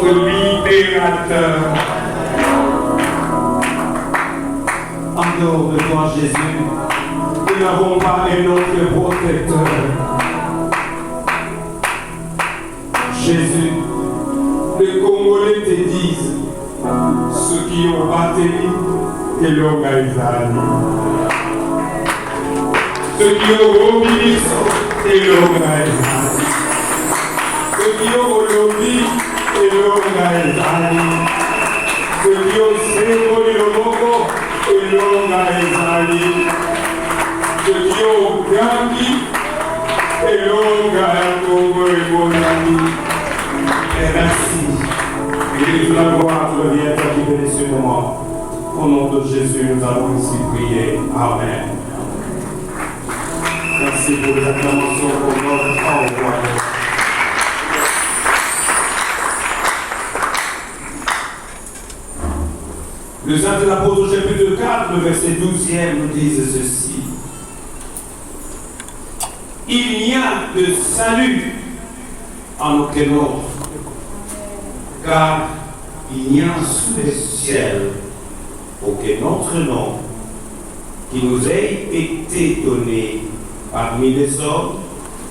notre libérateur. En dehors de toi, Jésus, nous n'avons pas un autre protecteur. Jésus, les Congolais te disent, ceux qui ont battu et l'organisation. Ceux qui ont mobilisé et l'organisation. Ceux qui ont lobby et l'organisation. Ceux qui ont célébré le Congo et l'organisation. Ceux qui ont grandi et l'organisation. Et merci. Et que la gloire revienne à qui bénit ce moment. Au nom de Jésus, nous allons ici prier. Amen. Merci pour les acclamations pour notre envoi. Les actes de l'apôtre chapitre 4, le verset 12e nous disent ceci. Il n'y a de salut en aucun autre, car il n'y a sous le ciel aucun autre nom qui nous ait été donné parmi les hommes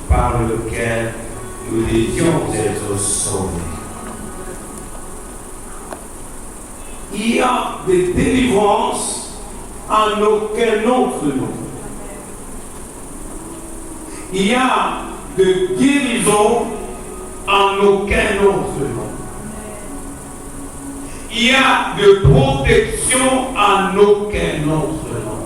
par lequel nous devions être sauvés. Il y a de délivrance en aucun autre nom. Il y a de guérison en aucun autre nom. Il y a de protection en aucun autre nom.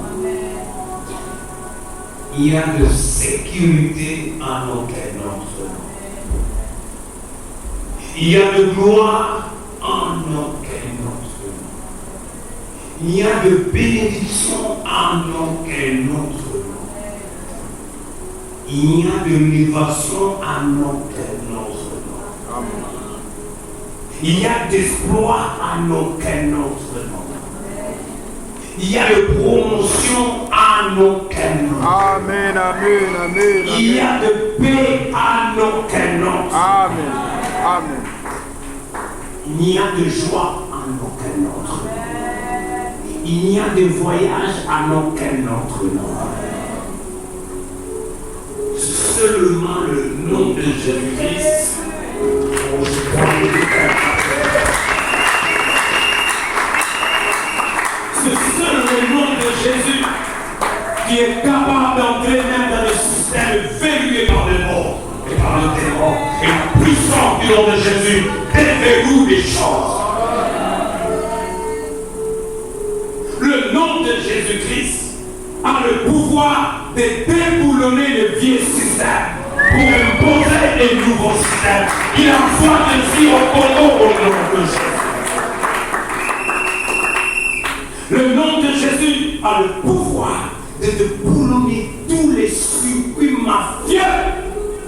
Il y a de sécurité en aucun autre nom. Il y a de gloire en aucun autre nom. Il y a de bénédiction en aucun autre nom. Il y a de libération en aucun autre nom. Amen. Il y a d'espoir en aucun autre nom. Il y a de promotion en aucun nom. Amen, amen, amen. Il y a de paix en aucun nom. Amen, amen. Il n'y a de joie en aucun autre nom. Il n'y a de voyage en aucun autre nom. Seulement le nom de Jésus-Christ. C'est seul le nom de Jésus qui est capable d'entrer même dans le système verrouillé par le mort et par le démon. Et la puissance du nom de Jésus déverrouille les choses. Le nom de Jésus-Christ a le pouvoir de déboulonner le vieux système pour imposer un nouveau système. Il envoie ainsi au Congo au nom de Jésus. Le nom de Jésus a le pouvoir de déboulonner tous les circuits mafieux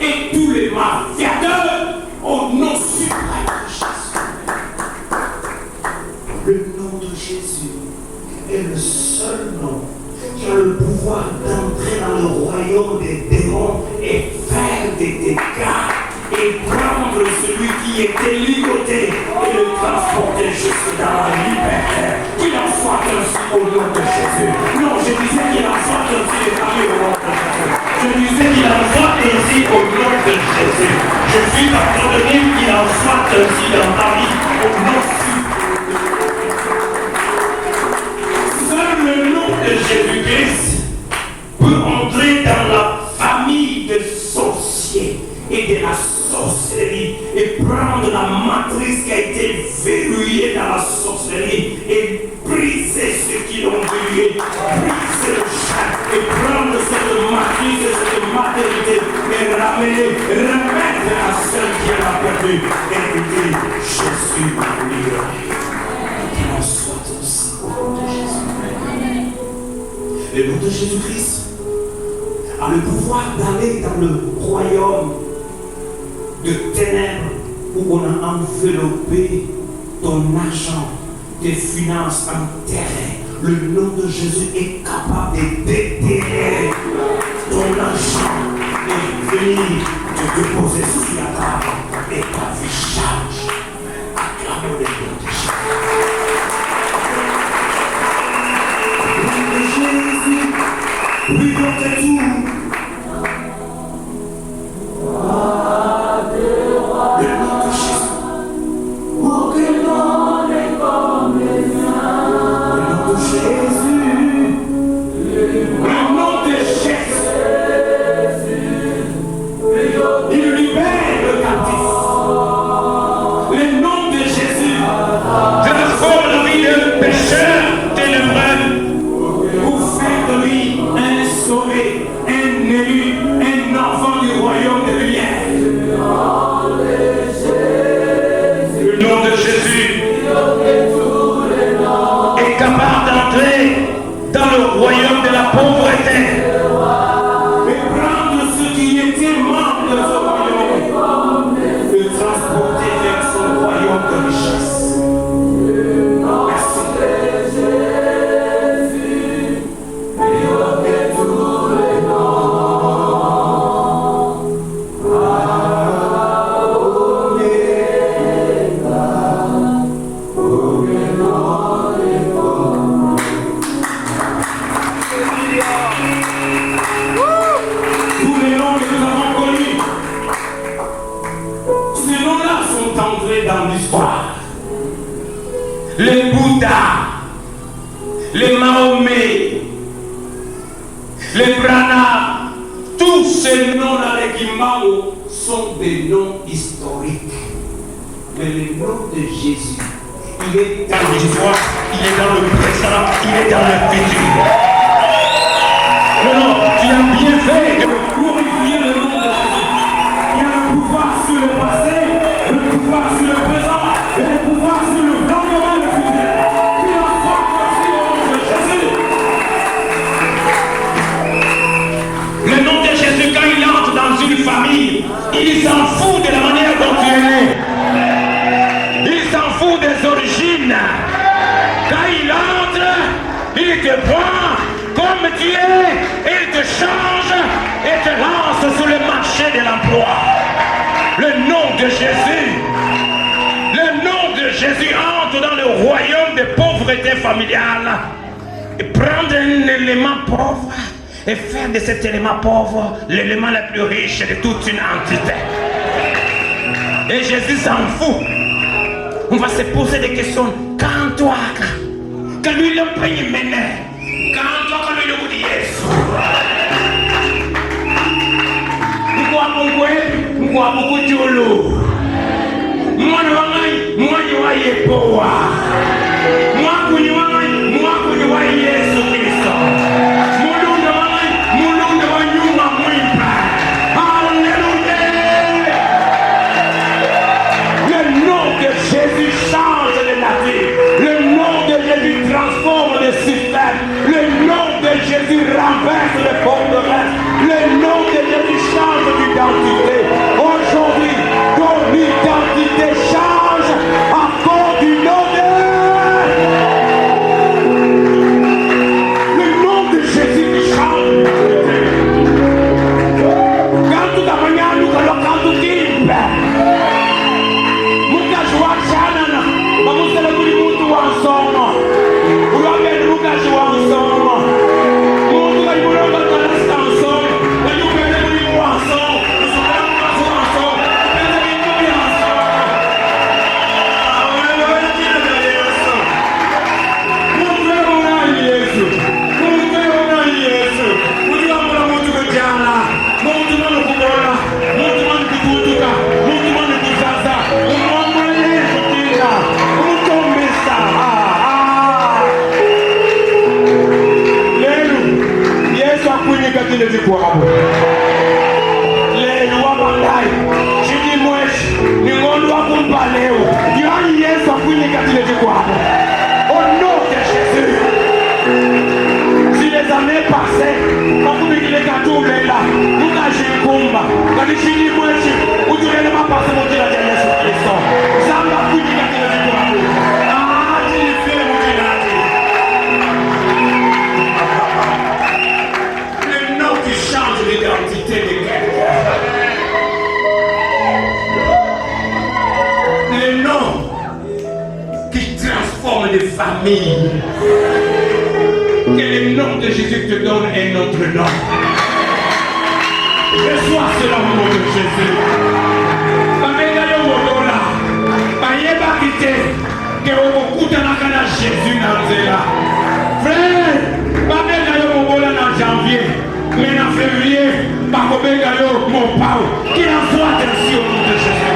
et tous les mafiateurs au nom suprême de Jésus. Le nom de Jésus est le seul nom qui a le pouvoir d'entrer dans le royaume des démons et faire des dégâts et prendre celui qui était ligoté et le transporter jusque dans la liberté. Qu'il en soit ainsi au nom de Jésus. Non, je disais qu'il en soit ainsi des familles au nom de Jésus. Je disais qu'il en soit ainsi au nom de Jésus. Je suis en train de dire qu'il en soit ainsi dans ta vie au nom de Jésus. Seul le nom de Jésus-Christ peut entrer dans la famille des sorciers et de la sorcellerie et prendre la matrice qui a été verrouillée dans la sorcellerie et briser ceux qui l'ont verrouillé, briser le chat et prendre cette matrice et cette maternité et ramener, remettre à celle qui l'a perdu et dire Jésus libéré. Qu'il en soit aussi au nom de Jésus. Le nom de Jésus-Christ a le pouvoir d'aller dans le royaume de ténèbres où on a enveloppé ton argent, tes finances en terrain. Le nom de Jésus est capable de déterrer ton argent et venir te déposer sur la table et ta vie change. Jésus est capable d'entrer dans le royaume de la pauvreté et prendre ce qui était membre de ce royaume et le transporter vers son royaume de richesse. Dans l'histoire, les Bouddha, les Mahomet, les Brahma, tous ces noms dans les Guimao sont des noms historiques. Mais le nom de Jésus, il est dans l'histoire, il est dans le présent, il est dans le futur. Non, tu as bien fait de glorifier le nom de Jésus. Il y a le pouvoir sur le passé, le pouvoir sur le présent et le pouvoir sur le lendemain, le futur. Il en soit aussi au nom de Jésus. Le nom de Jésus, quand il entre dans une famille, il s'en fout de la manière dont tu es né. Il s'en fout des origines. Quand il entre, il te prend comme tu es, il te change et te lance sur le marché de l'emploi. Le nom de Jésus, entre dans le royaume de pauvreté familiale et prendre un élément pauvre et faire de cet élément pauvre l'élément le plus riche de toute une entité. Et Jésus s'en fout. On va se poser des questions. Quand toi, quand lui le paye maintenant, quand toi, quand lui le goût de Yesu. Mwa beaucoup de jolo. Moi je wa yepoa. Moi kunyi wa Yesu Kristo. Mulunde wa nyuma mwimba. Alléluia. Le nom de Jésus change les natures. Le nom de Jésus transforme les systèmes. Le nom de Jésus renverse les forteresses. Le nom de Jésus change d'identité. Aujourd'hui, ton identité change à cause du nom de... Le nom de Jésus qui change. Quand tu as manière, nous allons quand tu dis, Muka joie chanana, maman c'est le coup du monde ensemble. Vous l'avez Muka joie ensemble. Muka il vous l'avez ensemble. Au nom de Jésus, si les années passées, quand vous dites les gâteaux, là, nous n'agissons pas. Quand je dis moi, vous devez ne pas passer mon Dieu à Jésus-Christ. Ça m'a pris les gâteaux de Dieu. Ah, tu fais mon Dieu. Le nom qui change l'identité de quelqu'un. Le nom transforme des familles. Que le nom de Jésus te donne un autre nom. Reçois cela au nom de Jésus. Jésus frère, en janvier, mais en février, mon Pau, qu'il en soit ainsi au nom de Jésus.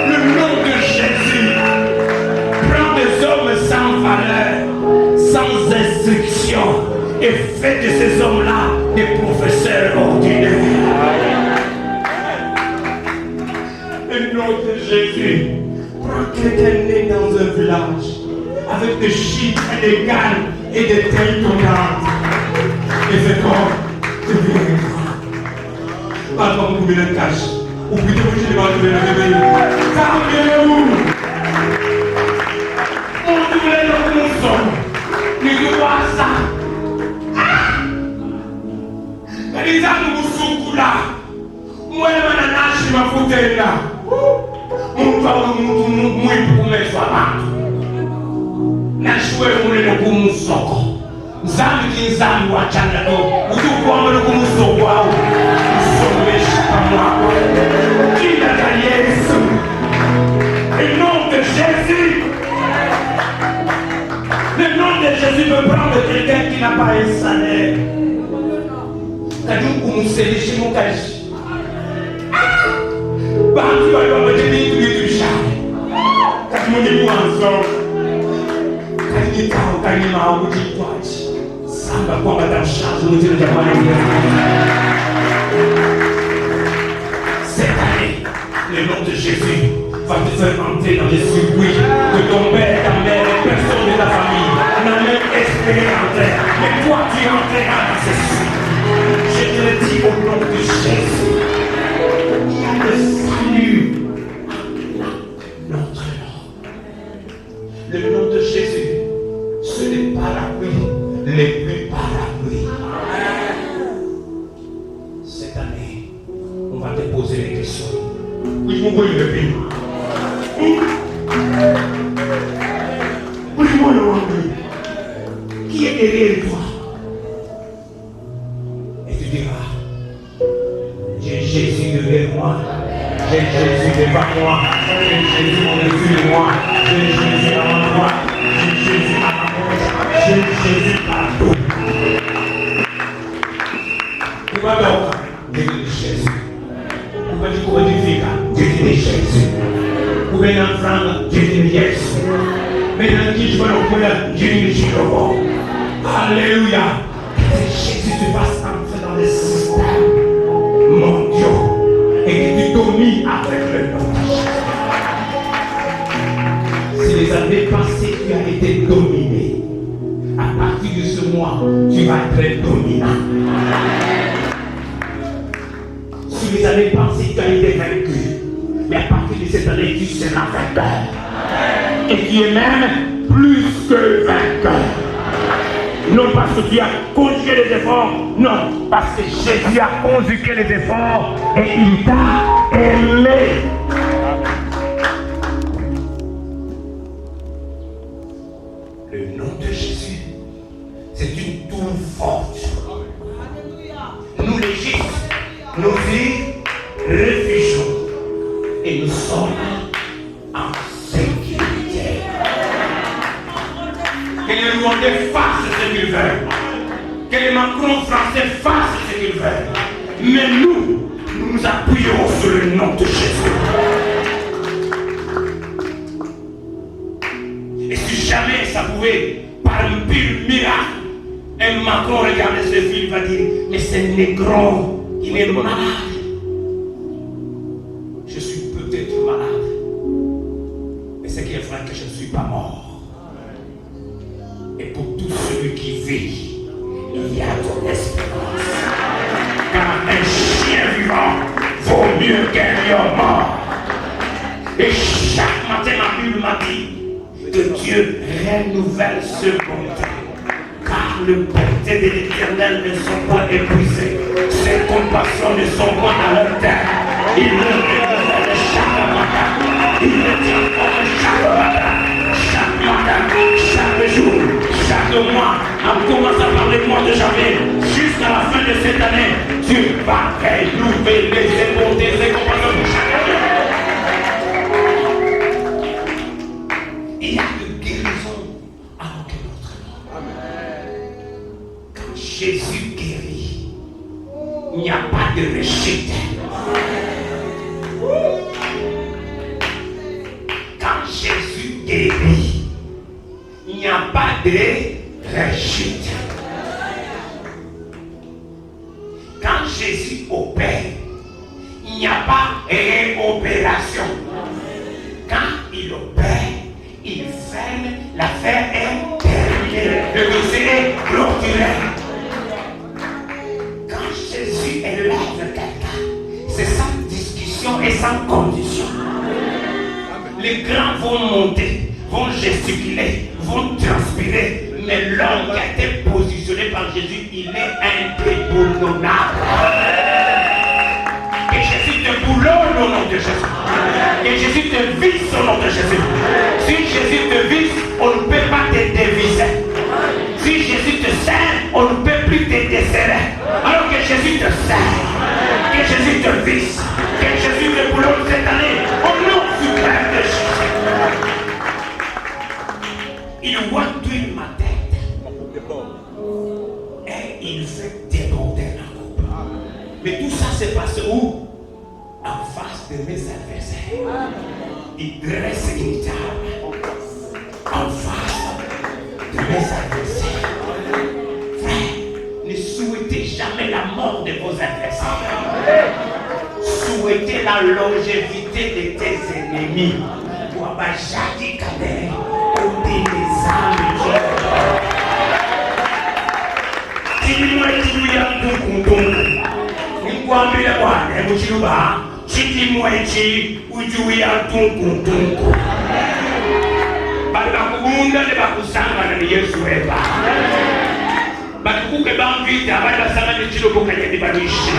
Le nom de Jésus prend des hommes sans valeur, sans instruction, et fait de ces hommes-là des professeurs ordinaires. Le nom de Jésus prend quelqu'un né dans un village avec des chiffres et des cannes et des têtes tombantes. Et c'est comme, je viens. Pas comme vous le cache. Ou plutôt que je vais le réveiller. Calmez-vous. On voulait le mousson. Il doit ça. Les amis sont là. Moi, je suis là. On va pour mes soins. Je suis pour mon soko. Zami qui zami wa chanda do. Utu kwa mwe ko muso wao. Sommeshi kama. Kila la Yesu. Le nom de Jésus. Le nom de Jésus peut prendre quelqu'un qui n'a pas un salaire. Kadu kumuseli shimo kaji. Bantu wa yo beteli tu shaka. Kadu muni mwanzo. Kadi kao kadi ma uji kwaji. Samba kwa madame charge nous dit le cette année, le nom de Jésus va te faire entrer dans les circuits que ton père, ta mère et personne de ta famille n'a même espéré entrer. Mais toi tu entreras dans ces circuits. Je te le dis au nom de Jésus. Il y a le salut à notre nom. Le nom de Jésus, ce n'est pas la pluie. Les pluies par la pluie. Cette année, on va te poser les questions. Oui, mon boy, le pays. Oui, mon boy. Qui est derrière toi? Et tu diras, j'ai Jésus derrière moi. J'ai Jésus devant moi. J'ai Jésus au-dessus de moi. J'ai Jésus avant moi. J'ai Jésus à ma gauche. J'ai Jésus partout. Tu vas donc dire Jésus. Vous pouvez dire Jésus. Vous pouvez l'enfant dire Jésus. Maintenant, qui je vais le faire dire Jésus. Alléluia. Que Jésus te fasse entrer dans les systèmes mondiaux et que tu domines avec le nom. Si les années passées tu as été dominé, à partir de ce mois, tu vas être dominant. Si les années passées, tu as été vaincu, mais à partir de cette année, tu seras vainqueur. Et tu es même plus que vainqueur. Non parce que tu as conjugué les efforts, non, parce que Jésus a conjugué les efforts et il t'a aimé. Le nom de Jésus, c'est une tour forte. Nous les Juifs, nous y réfugions et nous sommes en sécurité. Que les Rwandais fassent ce qu'ils veulent, que les Macron français fassent ce qu'ils veulent, mais nous nous appuyons sur le nom de Jésus. Et si jamais ça pouvait, par un pur miracle, un Macron regarder ce film, il va dire, mais c'est négro, il est malade. Je suis peut-être malade, mais ce qui est vrai que je ne suis pas mort. Et pour tout celui qui vit, il y a de l'espérance. Car un chien vivant vaut mieux qu'un lion mort. Et chaque matin, ma Bible m'a dit que Dieu renouvelle ce bonté. Car le bonté de l'Éternel ne sont pas épuisées. Ses compassions ne sont pas à leur terre. Il le renouvelle chaque matin. Il le tient comme chaque matin. Chaque matin, chaque jour, chaque mois. On commence à parler du mois de janvier. Jusqu'à la fin de cette année, tu vas renouveler ses bontés, ses compassions chaque année. Il y a de guérison avant que notre nom. Quand Jésus guérit, il n'y a pas de réussite. Quand Jésus guérit, il n'y a pas de réussite. Quand Jésus opère, il n'y a pas de réopération. Quand il Père, il ferme, l'affaire est terminée. Le dossier est clôturé. Quand Jésus élève quelqu'un, c'est sans discussion et sans condition. Les grands vont monter, vont gesticuler, vont transpirer, mais l'homme qui a été positionné par Jésus, il est indéboulonnable. Que Jésus te boulonne au nom de Jésus. Que Jésus te visse au nom de Jésus. Si Jésus te visse, on ne peut pas te dévisser. Si Jésus te serre, on ne peut plus te desserrer. Alors que Jésus te serre, que Jésus te visse, que Jésus te boulonne cette année, au nom suprême de Jésus. Il tuile ma tête et il fait déborder la coupe. Mais tout ça se passe où? En face de mes adversaires. Il dresse une table en face de mes adversaires. Frère, ne souhaitez jamais la mort de vos adversaires. Souhaitez la longévité de tes ennemis. Wabajadi Kader, Odi les âmes. Dis-moi, dis-moi, dis-moi, Mwambile Bwana muchiluba chiti mwechi ujuya tunku bali bakubunda ne bakusangana ne Yesu eba bali kuke bambita bali basangana ne chilubo kanyedi balishi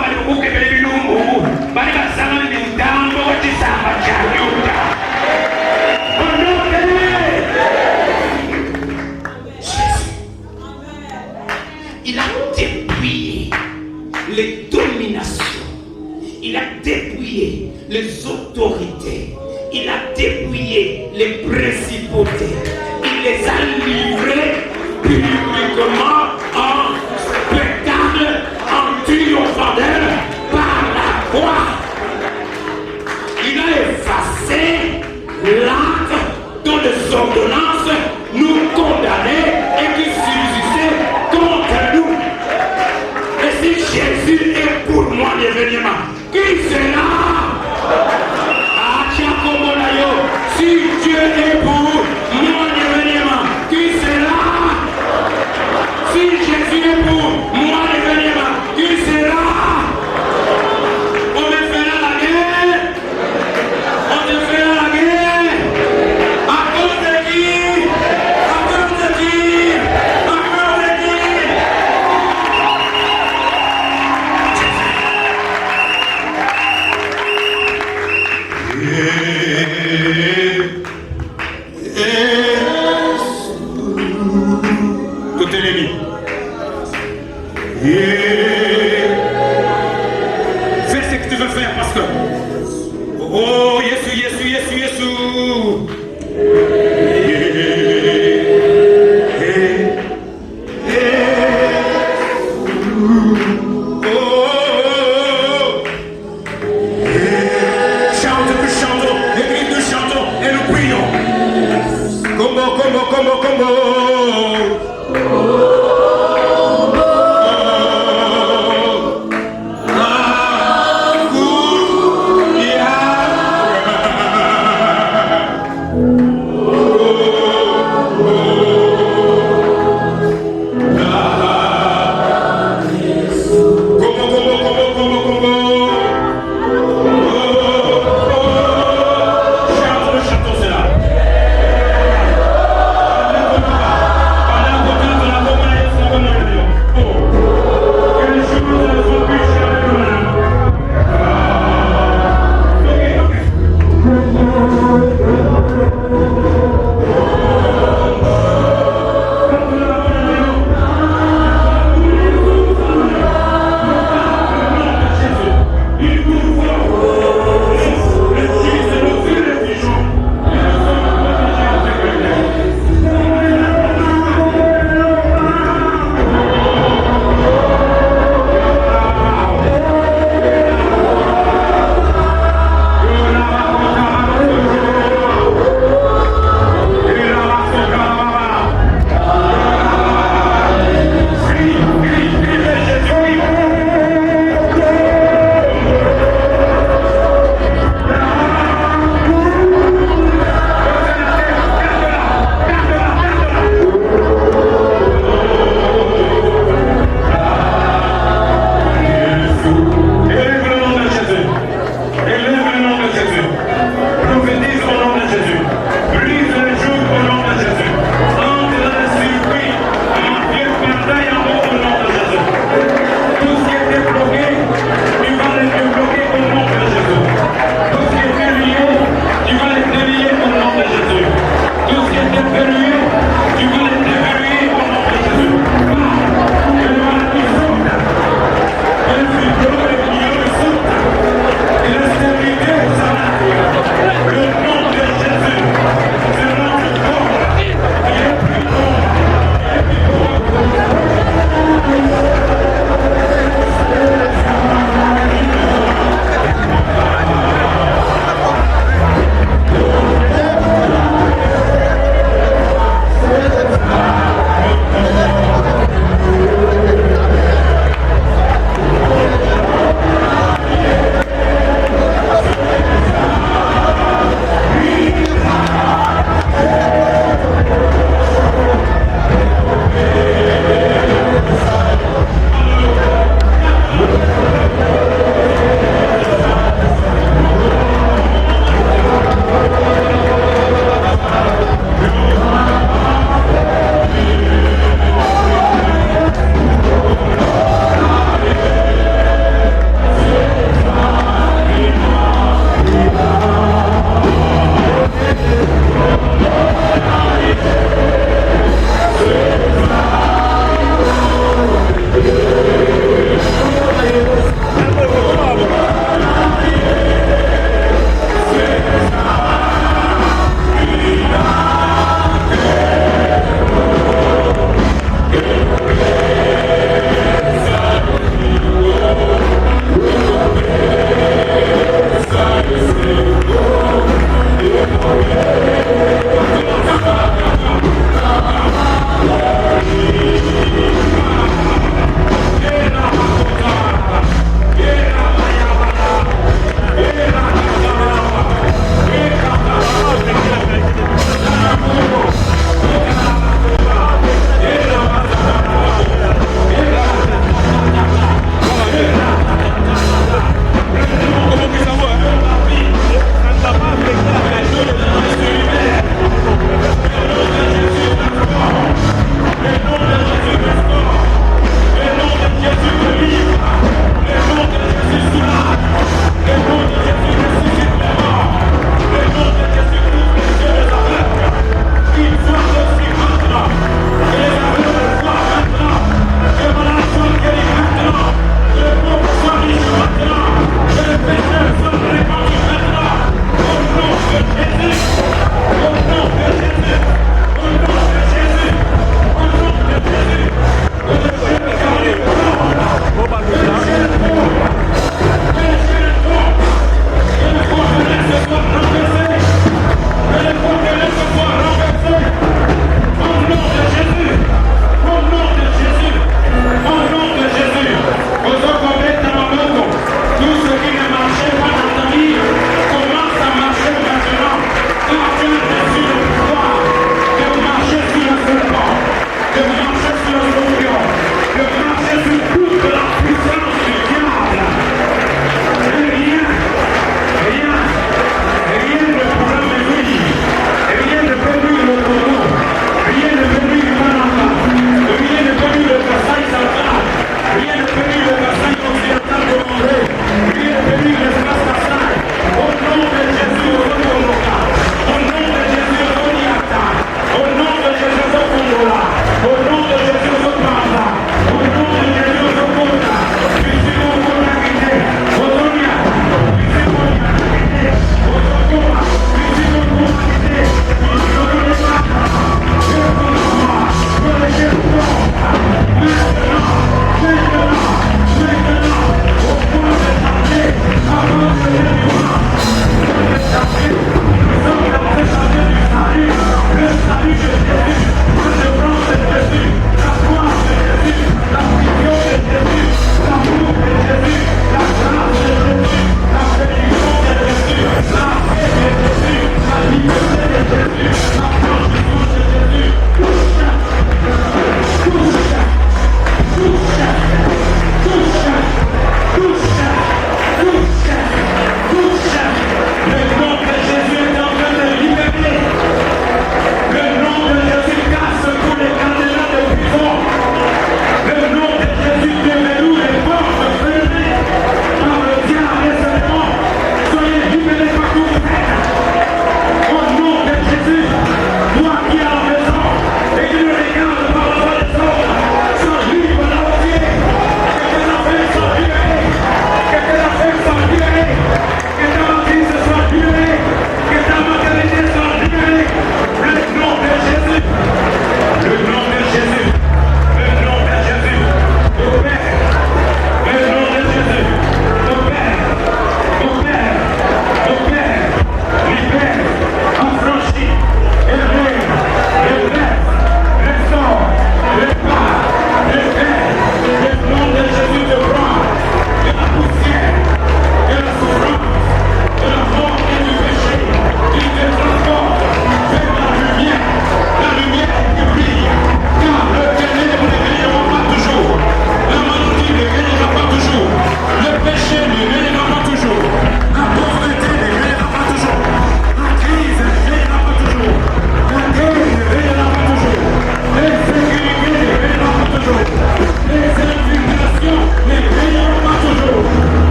bali kuke bele bilumbu bali basangana ne mtambo wa chisamba cha Yuda. Il a dépouillé les dominations, il a dépouillé les autorités, il a dépouillé les principautés, il les a livrés publiquement en spectacle, en triomphateur par la croix. Il a effacé l'acte dont les ordonnances nous condamnaient et qui subsistaient contre nous. Et si Jésus est pour moi, l'événement, qui sera? Si Dieu est pour moi, l'événement, qui sera? Si Jésus est pour moi, l'événement, qui sera? On me fera la guerre. On me fera la guerre. À cause de qui? À cause de qui? À cause de qui? Tout ennemi. Fais ce que tu veux faire parce que oh Jésus, Jésus, Jésus, Jésus. Chantons, et nous chantons et nous prions. Combo. Chantons cela.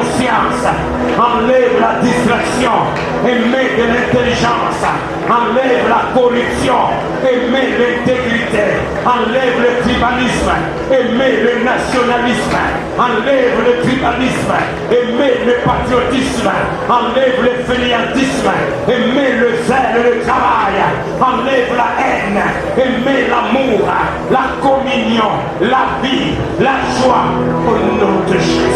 conscience, enlève la distraction et mets de l'intelligence, enlève la corruption et mets l'intégrité, enlève le tribalisme et mets le nationalisme, enlève le tribalisme et mets le patriotisme, enlève le fainéantisme et mets le zèle, le travail, enlève la haine et mets l'amour, la communion, la vie, la joie au nom de Jésus.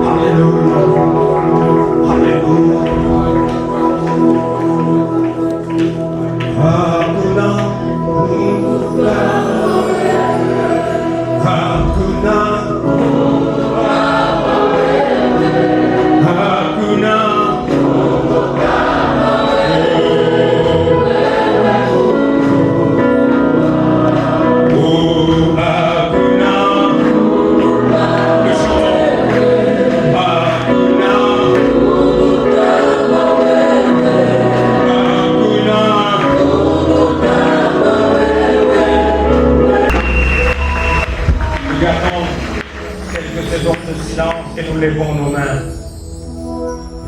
Alléluia. Alléluia. Et nous levons nos mains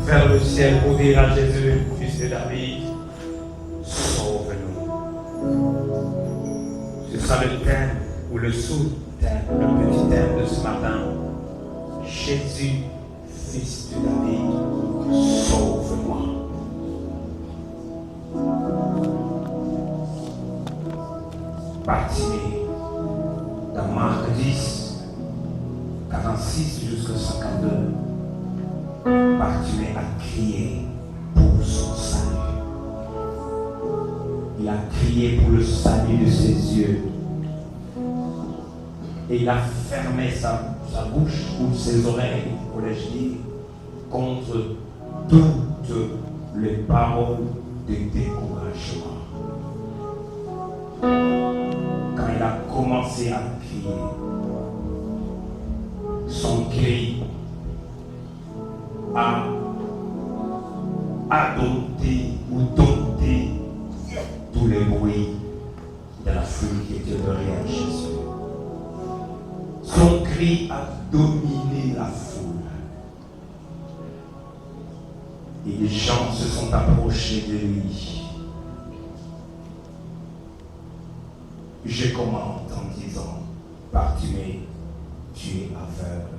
vers le ciel pour dire à Jésus, fils de David, sauve-nous. Ce sera le thème ou le sous-thème, le petit thème de ce matin. Jésus, fils de David, sauve-moi. Bartimée, dans Marc 10, 46 jusqu'à 52, Bartimée a crié pour son salut. Il a crié pour le salut de ses yeux. Et il a fermé sa bouche ou ses oreilles, pourrais-je dire, contre toutes les paroles de découragement. Quand il a commencé à crier, son cri a adopté ou dompté tous les bruits de la foule qui était derrière Jésus. Son cri a dominé la foule. Et les gens se sont approchés de lui. Je commente en disant, Bartimée, tu es aveugle.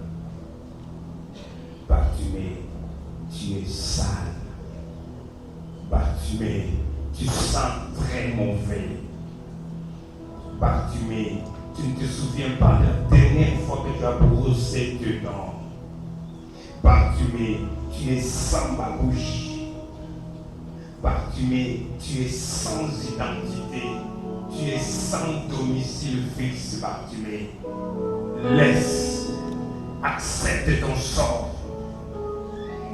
Bartimée, tu es sale. Bartimée, tu sens très mauvais. Bartimée, tu ne te souviens pas de la dernière fois que tu as brossé tes dents. Bartimée, tu es sans ma bouche. Bartimée, tu es sans identité. Tu es sans domicile fixe, Bartimée. Laisse, accepte ton sort.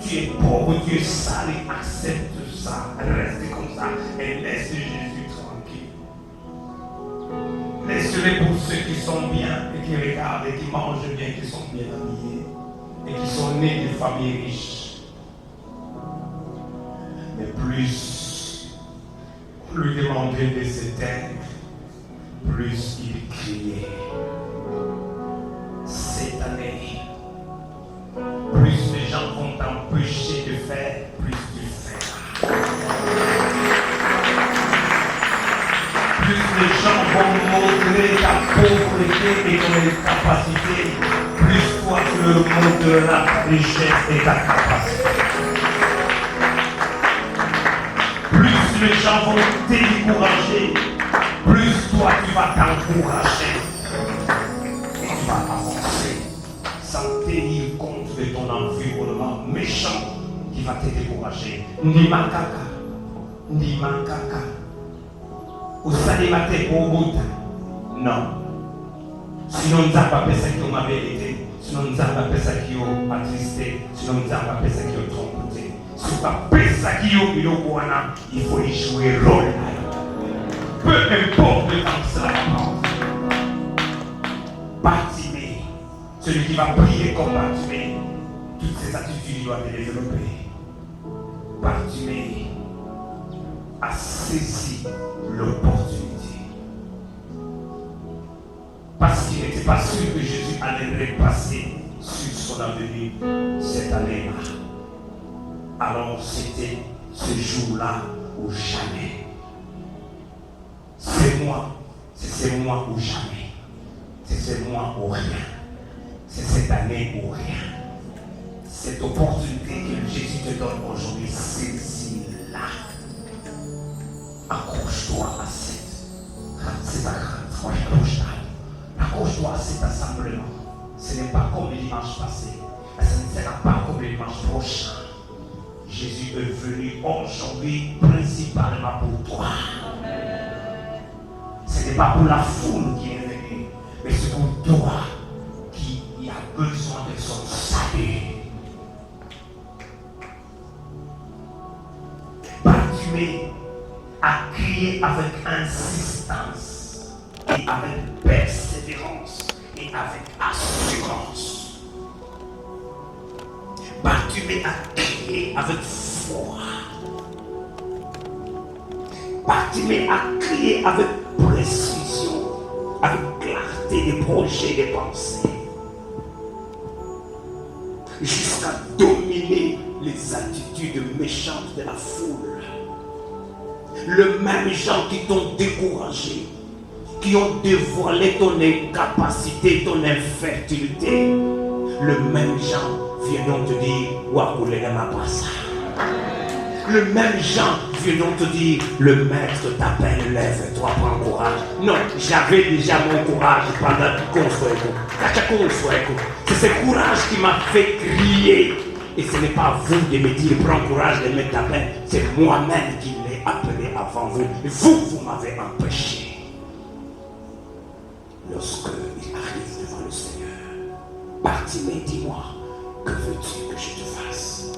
Tu es pauvre, tu es sale et accepte ça. Reste comme ça et laisse Jésus tranquille. Laisse-le pour ceux qui sont bien et qui regardent et qui mangent bien, qui sont bien habillés et qui sont nés de familles riches. Mais plus on lui demandait de s'éteindre, plus il criait. Cette année, plus les gens vont t'empêcher de faire, plus tu fais. Plus les gens vont montrer ta pauvreté et ton incapacité, plus toi tu leur montreras ta richesse et ta capacité. Plus les gens vont te décourager, plus toi tu vas t'encourager. Et tu vas avancer sans tenir compte de ton environnement méchant qui va te décourager. Ni makaka, ni makaka. Usali mate bobuta. Non. Sinon nous avons pas ça qui ont vérité. Sinon nous avons pas ça qui ont attristé. Sinon nous avons pas ça qui ont trompé. Si pas ça qui ont il faut y jouer rôle. Peu importe le temps que cela va prendre. Bartimée, celui qui va prier comme Bartimée, toutes ces attitudes il doit les développer. Bartimée a saisi l'opportunité. Parce qu'il n'était pas sûr que Jésus allait repasser sur son avenir cette année-là. Alors c'était ce jour-là ou jamais. C'est moi ou jamais. C'est moi ou rien. C'est cette année ou rien. Cette opportunité que Jésus te donne aujourd'hui, saisis-la. Accroche-toi à cette accroche-toi à cet assemblement. Ce n'est pas comme le dimanche passé, mais ce ne sera pas comme le dimanche prochain. Jésus est venu aujourd'hui principalement pour toi. Ce n'est pas pour la foule qui est venue, mais c'est pour toi qui a besoin de son salut. Bartimée a crié avec insistance et avec persévérance et avec assurance. Bartimée a crié avec foi. Bartimée a crié avec précision, avec clarté des projets, des pensées, jusqu'à dominer les attitudes méchantes de la foule. Le même gens qui t'ont découragé, qui ont dévoilé ton incapacité, ton infertilité, le même gens viennent te dire le même gens viennent te dire le maître t'appelle, lève-toi, prends courage. Non, j'avais déjà mon courage pendant qu'on soit. C'est ce courage qui m'a fait crier. Et ce n'est pas vous de me dire prends courage de mettre ta main, c'est moi-même qui l'ai appelé avant vous. Vous m'avez empêché. Lorsque il arrive devant le Seigneur, Bartimée, dis-moi, que veux-tu que je te fasse?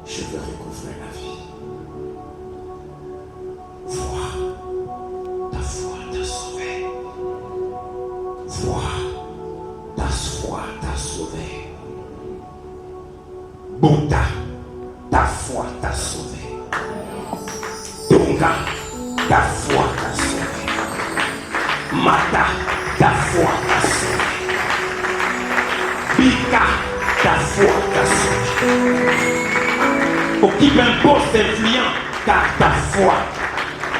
Je veux recouvrer la vie. Vois, ta foi t'a sauvé. Vois, ta foi t'a sauvé. Bouddha, ta foi t'a sauvé. Tonga, ta foi t'a sauvé. Mata, ta foi t'a sauvé. Bika, ta foi t'a sauvé. Occupe un poste influent, car ta foi,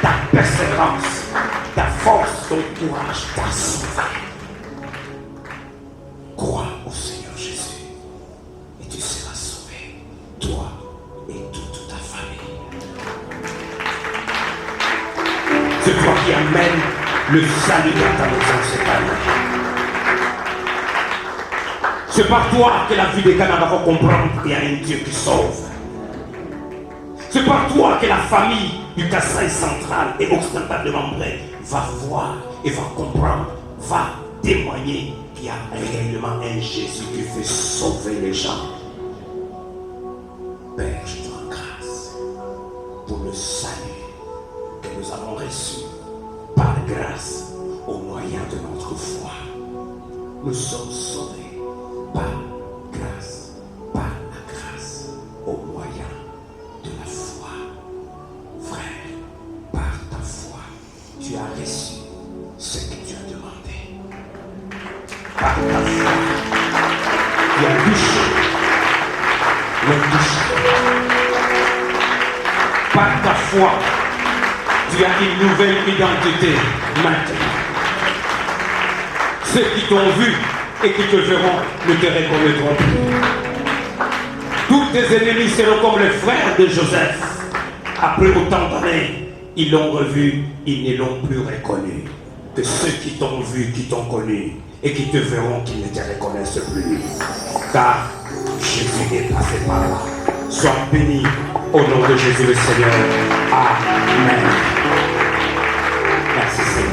ta persévérance, ta force, ton courage t'a sauvé. Crois au Seigneur Jésus et tu seras sauvé, toi et toute ta famille. C'est toi qui amène le salut dans ta maison cette année. C'est par toi que la vie des Canada va comprendre qu'il y a un Dieu qui sauve. C'est par toi que la famille du Kasaï central et occidental de Mambré va voir et va comprendre, va témoigner qu'il y a réellement un Jésus qui fait sauver les gens. Père, je te rends grâce pour le salut que nous avons reçu par grâce au moyen de notre foi. Nous sommes sauvés par grâce, au moyen de la foi. Frère, par ta foi, tu as reçu ce que tu as demandé. Par ta foi, tu as touché le touché. Par ta foi, tu as une nouvelle identité maintenant. Ceux qui t'ont vu et qui te verront ne te reconnaîtront plus. Tous tes ennemis seront comme les frères de Joseph. Après autant d'années, ils l'ont revu, ils ne l'ont plus reconnu. Que ceux qui t'ont vu, qui t'ont connu et qui te verront, qui ne te reconnaissent plus. Car Jésus est passé par là. Sois béni au nom de Jésus le Seigneur. Amen. Merci Seigneur.